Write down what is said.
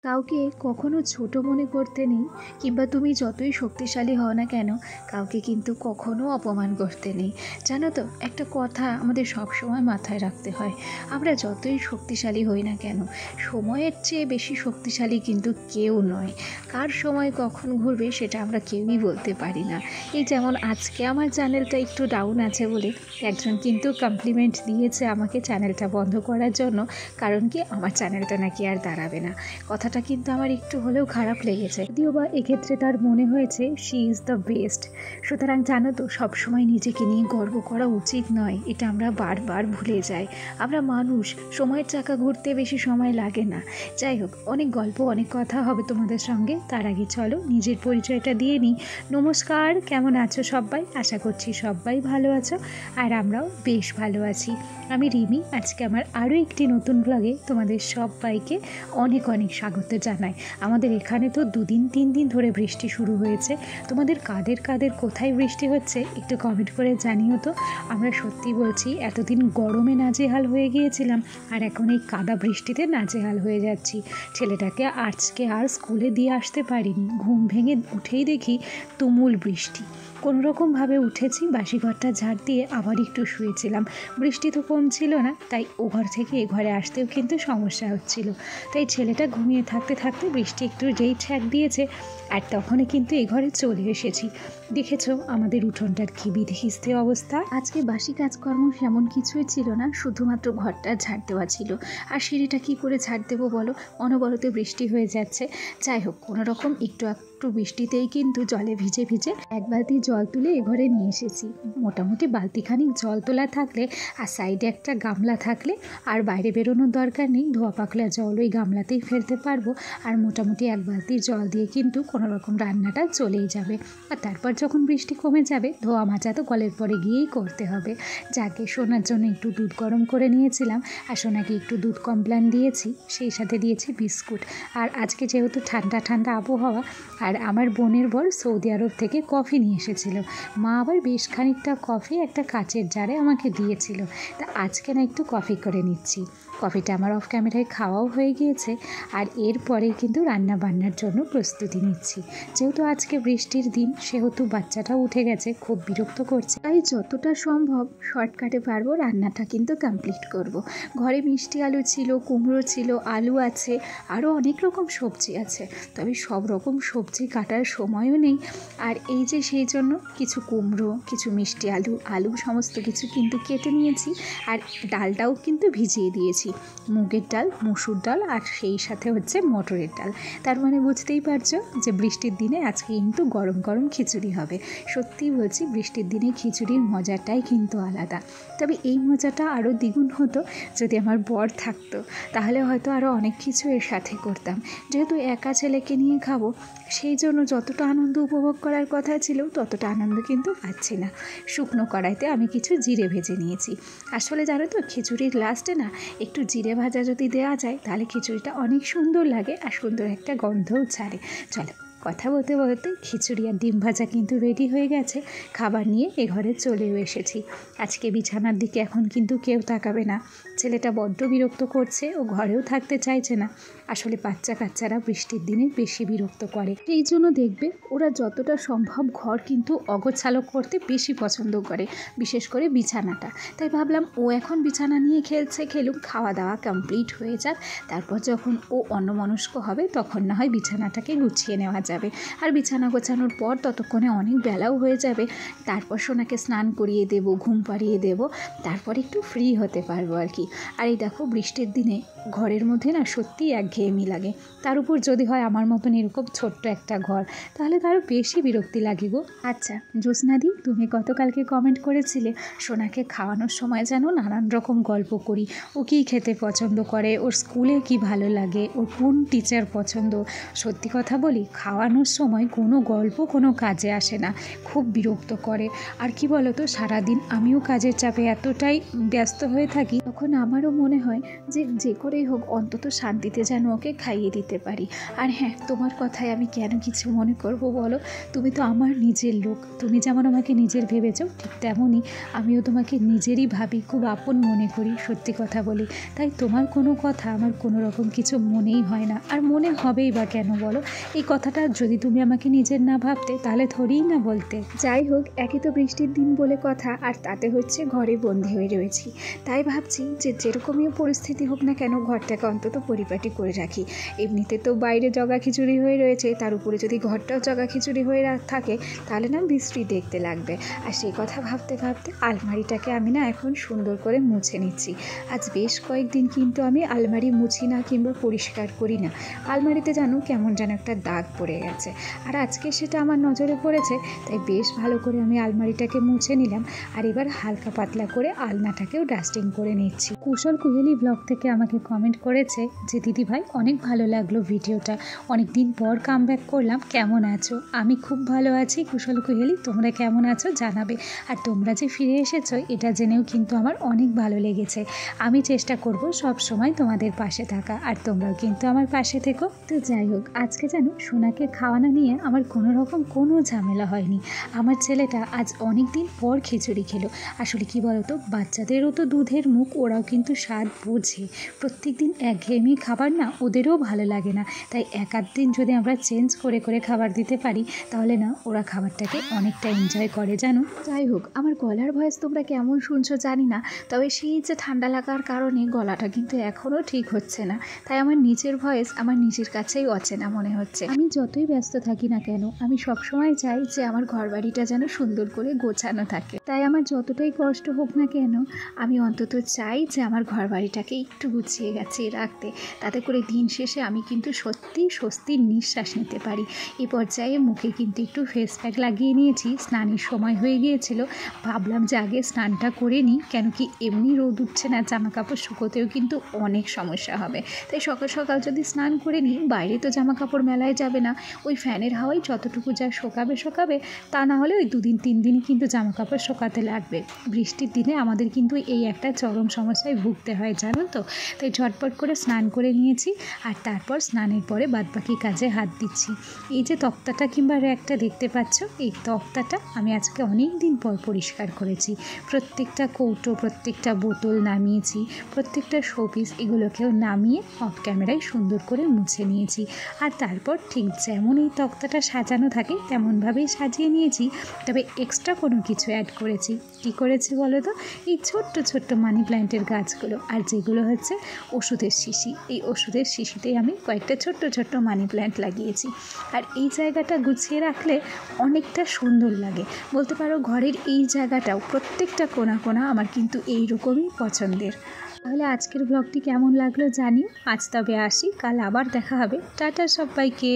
কাউকে কখনো ছোট মনে করতে নেই, কিংবা তুমি যতই শক্তিশালী হও না কেন কাউকে কিন্তু কখনো অপমান করতে নেই। জানো তো, একটা কথা আমাদের সবসময় মাথায় রাখতে হয়, আমরা যতই শক্তিশালী হই না কেন সময়ের চেয়ে বেশি শক্তিশালী কিন্তু কেউ নয়। কার সময় কখন ঘুরবে সেটা আমরা কেউই বলতে পারি না। এই যেমন আজকে আমার চ্যানেলটা একটু ডাউন আছে বলে একজন কিন্তু কমপ্লিমেন্ট দিয়েছে আমাকে চ্যানেলটা বন্ধ করার জন্য, কারণ কি আমার চ্যানেলটা নাকি আর দাঁড়াবে না। কথাটা কিন্তু আমার একটু হলেও খারাপ লেগেছে, যদিও বা এক্ষেত্রে তার মনে হয়েছে শি ইজ দ্য বেস্ট। সুতরাং জানো তো, সবসময় নিজেকে নিয়ে গর্ব করা উচিত নয়, এটা আমরা বারবার ভুলে যাই। আমরা মানুষ, সময়ের চাকা ঘুরতে বেশি সময় লাগে না। যাই হোক, অনেক গল্প অনেক কথা হবে তোমাদের সঙ্গে, তার আগে চলো নিজের পরিচয়টা দিয়ে নিই। নমস্কার, কেমন আছো সবাই? আশা করছি সবাই ভালো আছো, আর আমরাও বেশ ভালো আছি। আমি রিমি। আজকে আমার আরও একটি নতুন ব্লগে তোমাদের সবাইকে অনেক অনেক স্বাগত জানাই। আমাদের এখানে তো 2-3 দিন ধরে বৃষ্টি শুরু হয়েছে। তোমাদের কাদের কোথায় বৃষ্টি হচ্ছে একটু কমেন্ট করে জানিও তো। আমরা সত্যি বলছি, এতদিন গরমে নাজেহাল হয়ে গিয়েছিলাম, আর এখন এই কাদা বৃষ্টিতে নাজেহাল হয়ে যাচ্ছি। ছেলেটাকে আজকে আর স্কুলে দিয়ে আসতে পারিনি, ঘুম ভেঙে উঠেই দেখি তুমুল বৃষ্টি। কোনোরকমভাবে উঠেছি, বাসি ঘরটা ঝাড় দিয়ে আবার একটু শুয়েছিলাম। বৃষ্টি তো কমছিল না, তাই ও ঘর থেকে এ ঘরে আসতেও কিন্তু সমস্যা হচ্ছিল। তাই ছেলেটা ঘুমিয়ে থাকতে থাকতে বৃষ্টি একটু যেই ছ্যাঁক দিয়েছে, আর তখনই কিন্তু এ ঘরে চলে এসেছি। দেখেছো আমাদের উঠোনটার কী বিধিখিস্তে অবস্থা। আজকে বাসি কাজকর্ম সেমন কিছুই ছিল না, শুধুমাত্র ঘরটা ঝাড় দেওয়া ছিল। আর সিঁড়িটা কী করে ঝাড় দেবো বলো, অনবরত বৃষ্টি হয়ে যাচ্ছে। যাই হোক, কোনোরকম একটু বৃষ্টিতেই কিন্তু জলে ভিজে ভিজে এক বালতি জল তুলে এ ঘরে নিয়ে এসেছি। মোটামুটি বালতিখানিক জল তোলা থাকলে, আর সাইডে একটা গামলা থাকলে, আর বাইরে বেরোনোর দরকার নেই, ধোয়া পাকলা জল ওই গামলাতেই ফেলতে পারবো। আর মোটামুটি এক বালতির জল দিয়ে কিন্তু কোনো রকম রান্নাটা চলেই যাবে। আর তারপর যখন বৃষ্টি কমে যাবে, ধোয়া মাজা তো কলের পরে গিয়েই করতে হবে। যাকে সোনার জন্য একটু দুধ গরম করে নিয়েছিলাম, আর সোনাকে একটু দুধ কমপ্লান দিয়েছি, সেই সাথে দিয়েছি বিস্কুট। আর আজকে যেহেতু ঠান্ডা ঠান্ডা আবহাওয়া, আর আমার বোনের বর সৌদি আরব থেকে কফি নিয়ে এসেছিল। মা আবার বেশ খানিকটা কফি একটা কাচের জারে আমাকে দিয়েছিল। তা আজকে না একটু কফি করে নিচ্ছি। কফিটা আমার অফ ক্যামেরায় খাওয়াও হয়ে গিয়েছে, আর এরপরেই কিন্তু রান্না বান্নার জন্য প্রস্তুতি নিচ্ছি। যেহেতু আজকে বৃষ্টির দিন, সেহেতু বাচ্চাটাও উঠে গেছে, খুব বিরক্ত করছে, তাই যতটা সম্ভব শর্টকাটে পারবো রান্নাটা কিন্তু কমপ্লিট করব। ঘরে মিষ্টি আলু ছিল, কুমড়ো ছিল, আলু আছে, আরও অনেক রকম সবজি আছে, তবে সব রকম সবজি কাটার সময়ও নেই। আর এই যে সেই জন্য কিছু কুমড়ো, কিছু মিষ্টি আলু সমস্ত কিছু কিন্তু কেটে নিয়েছি। আর ডালটাও কিন্তু ভিজিয়ে দিয়েছি, মুগের ডাল, মসুর ডাল, আর সেই সাথে হচ্ছে মটরের ডাল। তার মানে বুঝতেই পারছো যে বৃষ্টির দিনে আজকে কিন্তু গরম গরম খিচুড়ি হবে। সত্যিই বলছি, বৃষ্টির দিনে খিচুড়ির মজাটাই কিন্তু আলাদা। তবে এই মজাটা আরও দ্বিগুণ হতো যদি আমার বর থাকতো, তাহলে হয়তো আরও অনেক কিছু এর সাথে করতাম। যেহেতু একা ছেলেকে নিয়ে খাবো, সেই জন্য যতটা আনন্দ উপভোগ করার কথা ছিল ততটা আনন্দ কিন্তু পাচ্ছি না। শুকনো কড়াইতে আমি কিছু জিরে ভেজে নিয়েছি। আসলে জানো তো, খিচুড়ির লাস্টে না একটু জিরে ভাজা যদি দেওয়া যায়, তাহলে খিচুড়িটা অনেক সুন্দর লাগে, আর সুন্দর একটা গন্ধও ছাড়ে। চলো, কথা বলতে বলতে খিচুড়ি আর ডিম ভাজা কিন্তু রেডি হয়ে গেছে। খাবার নিয়ে এ ঘরে চলেও এসেছি। আজকে বিছানার দিকে এখন কিন্তু কেউ তাকাবে না। ছেলেটা বড্ড বিরক্ত করছে, ও ঘরেও থাকতে চাইছে না। আসলে বাচ্চারা বৃষ্টির দিনে বেশি বিরক্ত করে, এই জন্য দেখবে ওরা যতটা সম্ভব ঘর কিন্তু অগোছালো করতে বেশি পছন্দ করে, বিশেষ করে বিছানাটা। তাই ভাবলাম ও এখন বিছানা নিয়ে খেলুক, খাওয়া দাওয়া কমপ্লিট হয়ে যাক, তারপর যখন ও অন্যমনস্ক হবে তখন না হয় বিছানাটাকে গুছিয়ে নেওয়া যাবে। আর বিছানা গোছানোর পর ততক্ষণে অনেক বেলাও হয়ে যাবে। তারপর সোনাকে স্নান করিয়ে দেবো, ঘুম পাড়িয়ে দেবো, তারপর একটু ফ্রি হতে পারবো আর কি। আর এই দেখো, বৃষ্টির দিনে ঘরের মধ্যে না সত্যিই একঘেয়েমি লাগে। তার উপর যদি হয় আমার মতন এরকম ছোট্ট একটা ঘর, তাহলে তারও বেশি বিরক্তি লাগে গো। আচ্ছা জ্যোৎস্নাদি, তুমি গতকালকে কমেন্ট করেছিলে সোনাকে খাওয়ানোর সময় যেন নানান রকম গল্প করি। ও কী খেতে পছন্দ করে, ওর স্কুলে কি ভালো লাগে, ওর কোন টিচার পছন্দ। সত্যি কথা বলি, খাওয়া খাওয়ানোর সময় কোনো গল্প কোনো কাজে আসে না, খুব বিরক্ত করে। আর কি বলো তো, সারাদিন আমিও কাজের চাপে এতটাই ব্যস্ত হয়ে থাকি, তখন আমারও মনে হয় যে করেই হোক অন্তত শান্তিতে যেন ওকে খাইয়ে দিতে পারি। আর হ্যাঁ, তোমার কথায় আমি কেন কিছু মনে করব বলো, তুমি তো আমার নিজের লোক। তুমি যেমন আমাকে নিজের ভেবেছো, ঠিক তেমনই আমিও তোমাকে নিজেরই ভাবি, খুব আপন মনে করি, সত্যি কথা বলি। তাই তোমার কোনো কথা আমার কোনো রকম কিছু মনেই হয় না, আর মনে হবেই বা কেন বলো? এই কথাটা যদি তুমি আমাকে নিজের না ভাবতে, তাহলে থোড়িই না বলতে। যাই হোক, একই তো বৃষ্টির দিন বলে কথা, আর তাতে হচ্ছে ঘরে বন্দি হয়ে রয়েছি। তাই ভাবছি যে যেরকমই পরিস্থিতি হোক না কেন, ঘরটাকে অন্তত পরিপাটি করে রাখি। এমনিতে তো বাইরে জগা খিচুড়ি হয়ে রয়েছে, তার উপরে যদি ঘরটাও জগা খিচুড়ি হয়ে থাকে, তাহলে না বিশ্রী দেখতে লাগবে। আর সেই কথা ভাবতে ভাবতে আলমারিটাকে আমি না এখন সুন্দর করে মুছে নিচ্ছি। আজ বেশ কয়েকদিন কিন্তু আমি আলমারি মুছি না কিংবা পরিষ্কার করি না। আলমারিতে জানো কেমন যেন একটা দাগ পড়ে গেছে, আর আজকে সেটা আমার নজরে পড়েছে। তাই বেশ ভালো করে আমি আলমারিটাকে মুছে নিলাম, আর এবার হালকা পাতলা করে আলনাটাকেও ডাস্টিং করে নিচ্ছি। কুশল কুহেলি ব্লগ থেকে আমাকে কমেন্ট করেছে যে দিদি ভাই, অনেক ভালো লাগলো ভিডিওটা, অনেক দিন পর কামব্যাক করলাম, কেমন আছো? আমি খুব ভালো আছি কুশল কুহেলি, তোমরা কেমন আছো জানাবে। আর তোমরা যে ফিরে এসেছো এটা জেনেও কিন্তু আমার অনেক ভালো লেগেছে। আমি চেষ্টা করব সব সময় তোমাদের পাশে থাকা, আর তোমরাও কিন্তু আমার পাশে থেকো। তো যাই হোক, আজকে যেন সোনাকে খাওয়ানো নিয়ে আমার কোনো রকম কোনো ঝামেলা হয়নি। আমার ছেলেটা আজ অনেক দিন পর খিচুড়ি খেলো। আসলে কি বলতো, বাচ্চাদেরও তো দুধের মুখ, ওরাও কিন্তু স্বাদ বোঝে। প্রত্যেক দিন একঘেয়েমি খাবার না ওদেরও ভালো লাগে না। তাই এক আধ দিন যদি আমরা চেঞ্জ করে করে খাবার দিতে পারি, তাহলে না ওরা খাবারটাকে অনেকটা এনজয় করে জানো। যাই হোক, আমার গলার ভয়েস তোমরা কেমন শুনছো জানি না, তবে সেই যে ঠান্ডা লাগার কারণে গলাটা কিন্তু এখনও ঠিক হচ্ছে না। তাই আমার নিজের ভয়েস আমার নিজের কাছেই অচেনা মনে হচ্ছে। আমি যতই ব্যস্ত থাকি না কেন, আমি সবসময় চাই যে আমার ঘর বাড়িটা যেন সুন্দর করে গোছানো থাকে। তাই আমার যতটাই কষ্ট হোক না কেন, আমি অন্তত চাই যে আমার ঘর বাড়িটাকে একটু গুছিয়ে গাছিয়ে রাখতে, তাতে করে দিন শেষে আমি কিন্তু সত্যিই স্বস্তির নিঃশ্বাস নিতে পারি। এই পর্যায়ে মুখে কিন্তু একটু ফেস প্যাক লাগিয়ে নিয়েছি, স্নানের সময় হয়ে গিয়েছিল। ভাবলাম যে আগে স্নানটা করে নিই, কেন কি এমনি রোদ উঠছে না, জামা কাপড় শুকোতেও কিন্তু অনেক সমস্যা হবে। তাই সকাল সকাল যদি স্নান করে নিই, বাইরে তো জামা কাপড় মেলায় যাবে না, ওই ফ্যানের হাওয়ায় যতটুকু যা শোকাবে, তা না হলে ওই 2 দিন 3 দিনই কিন্তু জামা কাপড় শোকাতে লাগবে। বৃষ্টির দিনে আমাদের কিন্তু এই একটা চরম সমস্যায় ভুগতে হয় জানো তো। তাই ঝটপট করে স্নান করে নিয়েছি, আর তারপর স্নানের পরে বাদবাকি কাজে হাত দিচ্ছি। এই যে তক্তাটা কিংবা র্যাকটা দেখতে পাচ্ছ, এই তক্তাটা আমি আজকে অনেক দিন পর পরিষ্কার করেছি। প্রত্যেকটা কৌটো, প্রত্যেকটা বোতল নামিয়েছি, প্রত্যেকটা শোপিস এগুলোকেও নামিয়ে অফ ক্যামেরায় সুন্দর করে মুছে নিয়েছি। আর তারপর ঠিক যেমন এই তক্তাটা সাজানো থাকে তেমনভাবেই সাজিয়ে নিয়েছি, তবে এক্সট্রা কোনো কিছু অ্যাড করেছি। কী করেছি বলো তো? এই ছোট্ট ছোট্ট মানি প্ল্যান্টের গাছগুলো, আর যেগুলো হচ্ছে ওষুধের শিশি, এই ওষুধের শিশিতেই আমি কয়েকটা ছোট্ট ছোট্ট মানি প্ল্যান্ট লাগিয়েছি। আর এই জায়গাটা গুছিয়ে রাখলে অনেকটা সুন্দর লাগে বলতে পারো। ঘরের এই জায়গাটাও প্রত্যেকটা কোণা কোণা আমার কিন্তু এইরকমই পছন্দের। তাহলে আজকের ব্লগটি কেমন লাগলো জানিও। আজ তবে আসি, কাল আবার দেখা হবে। টাটা সবাইকে।